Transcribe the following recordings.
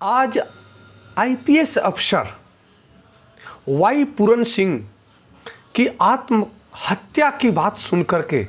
आज आईपीएस अफसर वाई पूरन सिंह की आत्महत्या की बात सुनकर के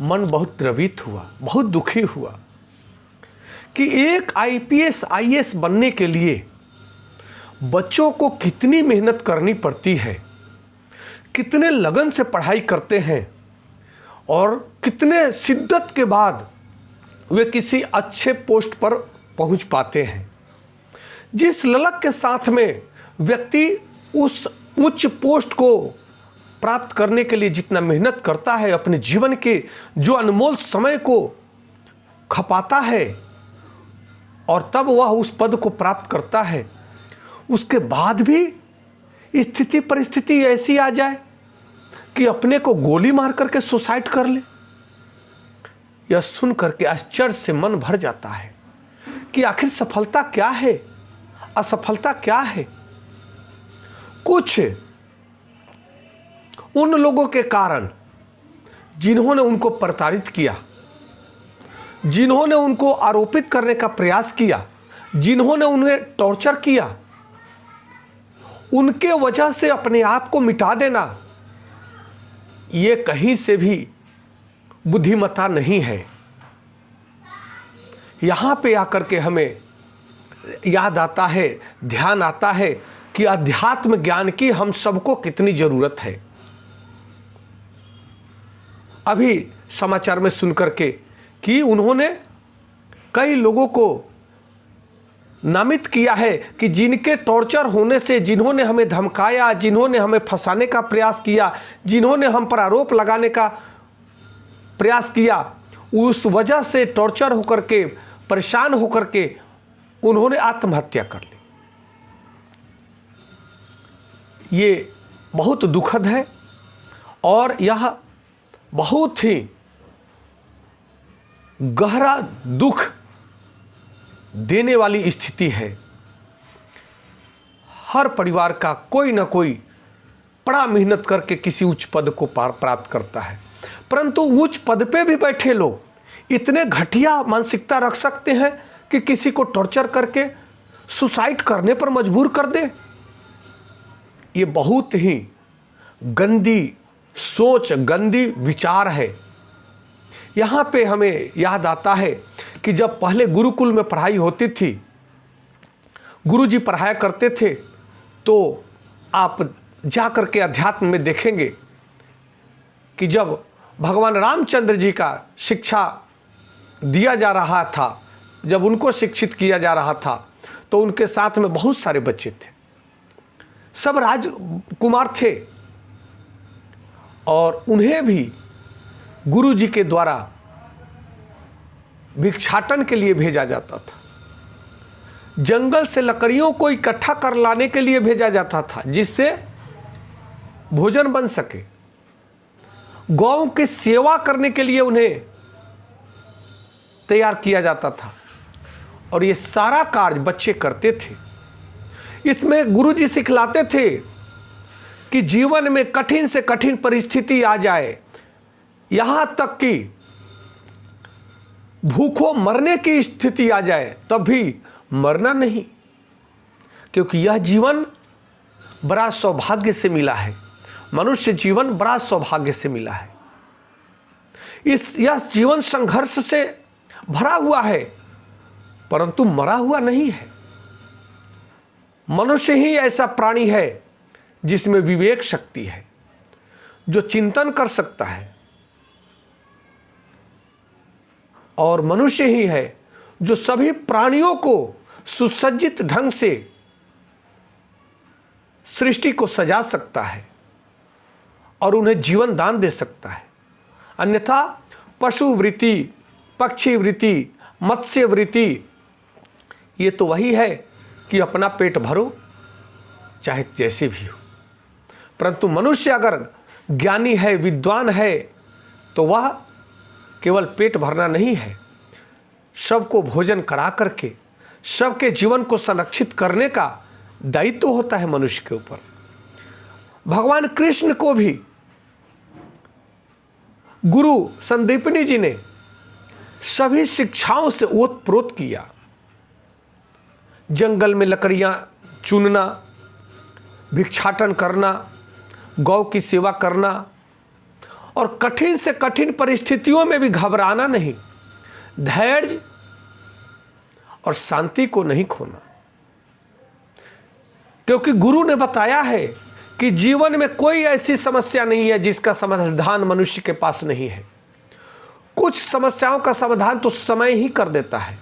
मन बहुत द्रवित हुआ, बहुत दुखी हुआ कि एक आईपीएस आईएएस बनने के लिए बच्चों को कितनी मेहनत करनी पड़ती है, कितने लगन से पढ़ाई करते हैं और कितने शिद्दत के बाद वे किसी अच्छे पोस्ट पर पहुंच पाते हैं। जिस ललक के साथ में व्यक्ति उस उच्च पोस्ट को प्राप्त करने के लिए जितना मेहनत करता है, अपने जीवन के जो अनमोल समय को खपाता है और तब वह उस पद को प्राप्त करता है, उसके बाद भी स्थिति परिस्थिति ऐसी आ जाए कि अपने को गोली मार करके सुसाइड कर ले। यह सुन करके आश्चर्य से मन भर जाता है कि आखिर सफलता क्या है, असफलता क्या है। कुछ उन लोगों के कारण जिन्होंने उनको प्रताड़ित किया, जिन्होंने उनको आरोपित करने का प्रयास किया, जिन्होंने उन्हें टॉर्चर किया, उनके वजह से अपने आप को मिटा देना ये कहीं से भी बुद्धिमत्ता नहीं है। यहाँ पे आकर के हमें याद आता है, ध्यान आता है कि अध्यात्म ज्ञान की हम सबको कितनी ज़रूरत है। अभी समाचार में सुनकर के कि उन्होंने कई लोगों को नामित किया है कि जिनके टॉर्चर होने से, जिन्होंने हमें धमकाया, जिन्होंने हमें फंसाने का प्रयास किया, जिन्होंने हम पर आरोप लगाने का प्रयास किया, उस वजह से टॉर्चर होकर के, परेशान होकर के उन्होंने आत्महत्या कर ली। ये बहुत दुखद है और यह बहुत ही गहरा दुख देने वाली स्थिति है। हर परिवार का कोई ना कोई बड़ा मेहनत करके किसी उच्च पद को प्राप्त करता है, परंतु उच्च पद पे भी बैठे लोग इतने घटिया मानसिकता रख सकते हैं कि किसी को टॉर्चर करके सुसाइड करने पर मजबूर कर दे। ये बहुत ही गंदी सोच, गंदी विचार है। यहाँ पे हमें याद आता है कि जब पहले गुरुकुल में पढ़ाई होती थी, गुरुजी पढ़ाया करते थे, तो आप जा कर के अध्यात्म में देखेंगे कि जब भगवान रामचंद्र जी का शिक्षा दिया जा रहा था, जब उनको शिक्षित किया जा रहा था, तो उनके साथ में बहुत सारे बच्चे थे, सब राजकुमार थे और उन्हें भी गुरु जी के द्वारा भिक्षाटन के लिए भेजा जाता था। जंगल से लकड़ियों को इकट्ठा कर लाने के लिए भेजा जाता था जिससे भोजन बन सके। गौ की सेवा करने के लिए उन्हें तैयार किया जाता था और ये सारा कार्य बच्चे करते थे। इसमें गुरुजी सिखलाते थे कि जीवन में कठिन से कठिन परिस्थिति आ जाए, यहाँ तक कि भूखों मरने की स्थिति आ जाए, तब भी मरना नहीं, क्योंकि यह जीवन बड़ा सौभाग्य से मिला है। मनुष्य जीवन बड़ा सौभाग्य से मिला है। यह जीवन संघर्ष से भरा हुआ है, परंतु मरा हुआ नहीं है। मनुष्य ही ऐसा प्राणी है जिसमें विवेक शक्ति है, जो चिंतन कर सकता है, और मनुष्य ही है जो सभी प्राणियों को सुसज्जित ढंग से सृष्टि को सजा सकता है और उन्हें जीवन दान दे सकता है। अन्यथा पशु वृत्ति, पक्षी वृत्ति, मत्स्य वृत्ति, ये तो वही है कि अपना पेट भरो चाहे जैसे भी हो। परंतु मनुष्य अगर ज्ञानी है, विद्वान है, तो वह केवल पेट भरना नहीं है, सबको भोजन करा करके सबके जीवन को संरक्षित करने का दायित्व होता है मनुष्य के ऊपर। भगवान कृष्ण को भी गुरु संदीपनी जी ने सभी शिक्षाओं से ओतप्रोत किया। जंगल में लकड़ियाँ चुनना, भिक्षाटन करना, गौ की सेवा करना और कठिन से कठिन परिस्थितियों में भी घबराना नहीं, धैर्य और शांति को नहीं खोना। क्योंकि गुरु ने बताया है कि जीवन में कोई ऐसी समस्या नहीं है जिसका समाधान मनुष्य के पास नहीं है। कुछ समस्याओं का समाधान तो समय ही कर देता है।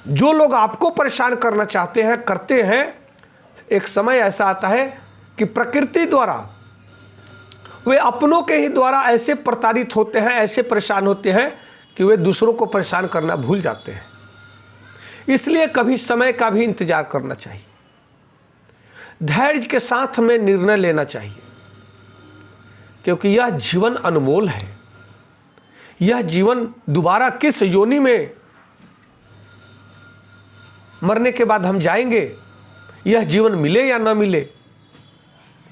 जो लोग आपको परेशान करना चाहते हैं, करते हैं, एक समय ऐसा आता है कि प्रकृति द्वारा, वे अपनों के ही द्वारा ऐसे प्रताड़ित होते हैं, ऐसे परेशान होते हैं कि वे दूसरों को परेशान करना भूल जाते हैं। इसलिए कभी समय का भी इंतजार करना चाहिए, धैर्य के साथ में निर्णय लेना चाहिए, क्योंकि यह जीवन अनमोल है। यह जीवन दोबारा किस योनि में मरने के बाद हम जाएंगे, यह जीवन मिले या न मिले,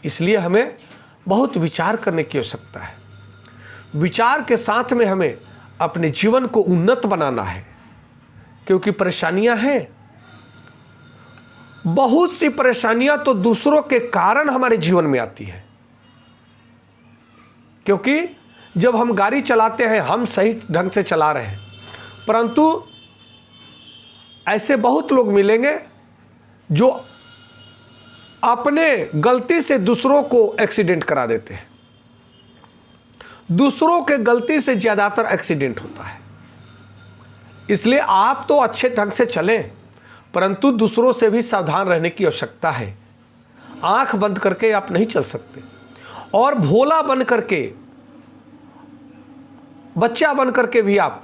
इसलिए हमें बहुत विचार करने की आवश्यकता है। विचार के साथ में हमें अपने जीवन को उन्नत बनाना है, क्योंकि परेशानियां हैं, बहुत सी परेशानियां तो दूसरों के कारण हमारे जीवन में आती हैं। क्योंकि जब हम गाड़ी चलाते हैं, हम सही ढंग से चला रहे हैं, परंतु ऐसे बहुत लोग मिलेंगे जो अपने गलती से दूसरों को एक्सीडेंट करा देते हैं। दूसरों के गलती से ज़्यादातर एक्सीडेंट होता है। इसलिए आप तो अच्छे ढंग से चलें, परंतु दूसरों से भी सावधान रहने की आवश्यकता है। आंख बंद करके आप नहीं चल सकते, और भोला बन करके, बच्चा बन करके भी आप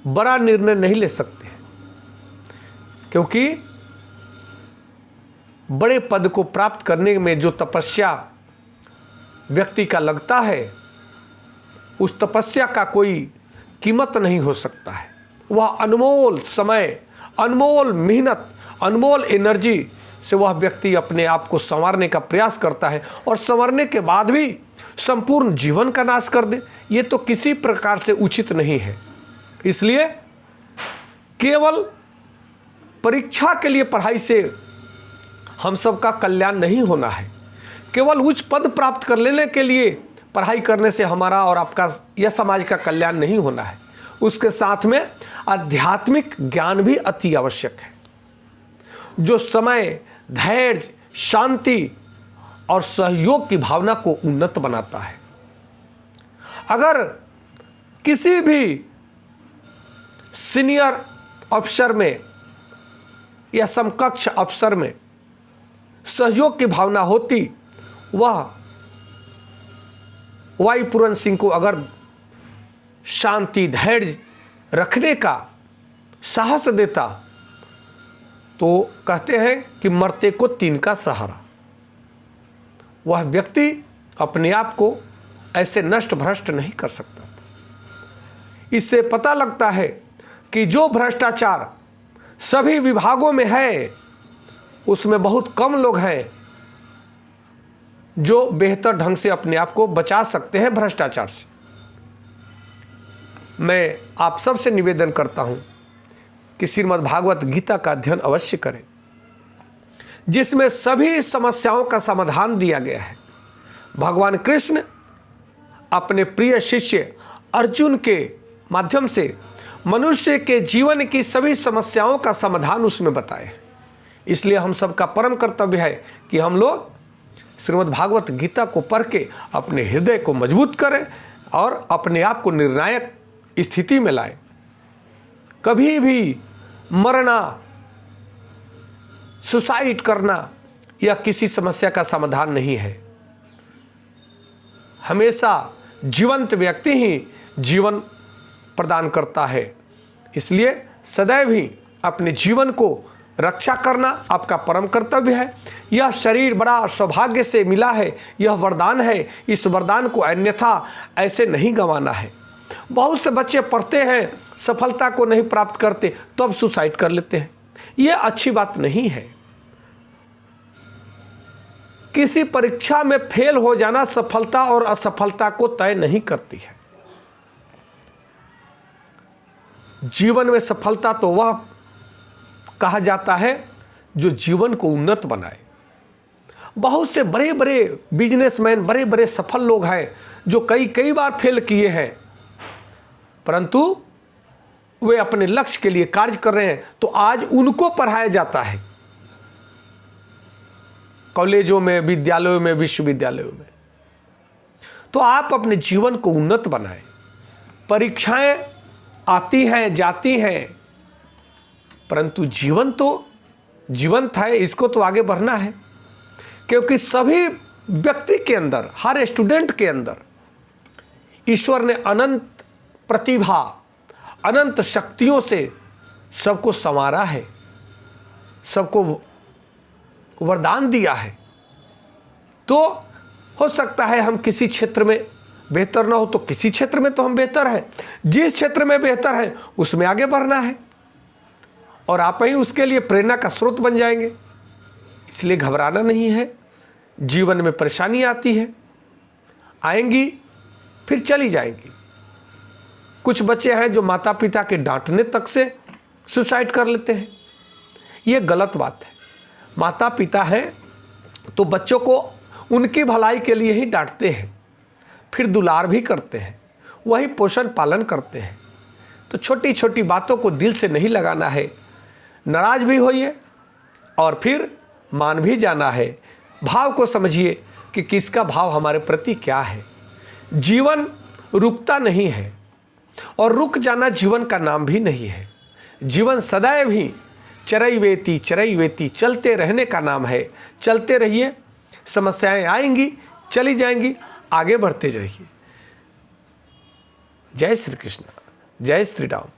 बड़ा निर्णय नहीं ले सकते हैं। क्योंकि बड़े पद को प्राप्त करने में जो तपस्या व्यक्ति का लगता है, उस तपस्या का कोई कीमत नहीं हो सकता है। वह अनमोल समय, अनमोल मेहनत, अनमोल एनर्जी से वह व्यक्ति अपने आप को संवारने का प्रयास करता है, और संवरने के बाद भी संपूर्ण जीवन का नाश कर दे, ये तो किसी प्रकार से उचित नहीं है। इसलिए केवल परीक्षा के लिए पढ़ाई से हम सब का कल्याण नहीं होना है। केवल उच्च पद प्राप्त कर लेने के लिए पढ़ाई करने से हमारा और आपका या समाज का कल्याण नहीं होना है। उसके साथ में आध्यात्मिक ज्ञान भी अति आवश्यक है, जो समय, धैर्य, शांति और सहयोग की भावना को उन्नत बनाता है। अगर किसी भी सीनियर अफसर में या समकक्ष अफसर में सहयोग की भावना होती, वह वाई पूरन सिंह को अगर शांति, धैर्य रखने का साहस देता, तो कहते हैं कि मरते को तीन का सहारा। वह व्यक्ति अपने आप को ऐसे नष्ट भ्रष्ट नहीं कर सकता था। इससे पता लगता है कि जो भ्रष्टाचार सभी विभागों में है, उसमें बहुत कम लोग हैं जो बेहतर ढंग से अपने आप को बचा सकते हैं भ्रष्टाचार से। मैं आप सबसे निवेदन करता हूं कि श्रीमद् भागवत गीता का अध्ययन अवश्य करें, जिसमें सभी समस्याओं का समाधान दिया गया है। भगवान कृष्ण अपने प्रिय शिष्य अर्जुन के माध्यम से मनुष्य के जीवन की सभी समस्याओं का समाधान उसमें बताए। इसलिए हम सबका परम कर्तव्य है कि हम लोग श्रीमद् भागवत गीता को पढ़ के अपने हृदय को मजबूत करें और अपने आप को निर्णायक स्थिति में लाएं। कभी भी मरना, सुसाइड करना यह किसी समस्या का समाधान नहीं है। हमेशा जीवंत व्यक्ति ही जीवन प्रदान करता है। इसलिए सदैव ही अपने जीवन को रक्षा करना आपका परम कर्तव्य है। यह शरीर बड़ा सौभाग्य से मिला है, यह वरदान है। इस वरदान को अन्यथा ऐसे नहीं गंवाना है। बहुत से बच्चे पढ़ते हैं, सफलता को नहीं प्राप्त करते, तो अब सुसाइड कर लेते हैं। यह अच्छी बात नहीं है। किसी परीक्षा में फेल हो जाना सफलता और असफलता को तय नहीं करती है। जीवन में सफलता तो वह कहा जाता है जो जीवन को उन्नत बनाए। बहुत से बड़े बड़े बिजनेसमैन, बड़े बड़े सफल लोग हैं जो कई बार फेल किए हैं, परंतु वे अपने लक्ष्य के लिए कार्य कर रहे हैं, तो आज उनको पढ़ाया जाता है कॉलेजों में, विद्यालयों में, विश्वविद्यालयों में। तो आप अपने जीवन को उन्नत बनाएं। परीक्षाएं आती हैं, जाती हैं, परंतु जीवन तो जीवंत है, इसको तो आगे बढ़ना है। क्योंकि सभी व्यक्ति के अंदर, हर स्टूडेंट के अंदर ईश्वर ने अनंत प्रतिभा, अनंत शक्तियों से सबको संवारा है, सबको वरदान दिया है। तो हो सकता है हम किसी क्षेत्र में बेहतर ना हो, तो किसी क्षेत्र में तो हम बेहतर हैं। जिस क्षेत्र में बेहतर है उसमें आगे बढ़ना है, और आप ही उसके लिए प्रेरणा का स्रोत बन जाएंगे। इसलिए घबराना नहीं है। जीवन में परेशानी आती है, आएंगी, फिर चली जाएंगी। कुछ बच्चे हैं जो माता पिता के डांटने तक से सुसाइड कर लेते हैं। ये गलत बात है। माता पिता हैं तो बच्चों को उनकी भलाई के लिए ही डांटते हैं, फिर दुलार भी करते हैं, वही पोषण पालन करते हैं। तो छोटी छोटी बातों को दिल से नहीं लगाना है। नाराज भी होइए और फिर मान भी जाना है। भाव को समझिए कि किसका भाव हमारे प्रति क्या है। जीवन रुकता नहीं है, और रुक जाना जीवन का नाम भी नहीं है। जीवन सदैव ही चरैवेति चलते रहने का नाम है। चलते रहिए, समस्याएं आएंगी, चली जाएंगी, आगे बढ़ते जाइए। जय श्री कृष्ण, जय श्री राम।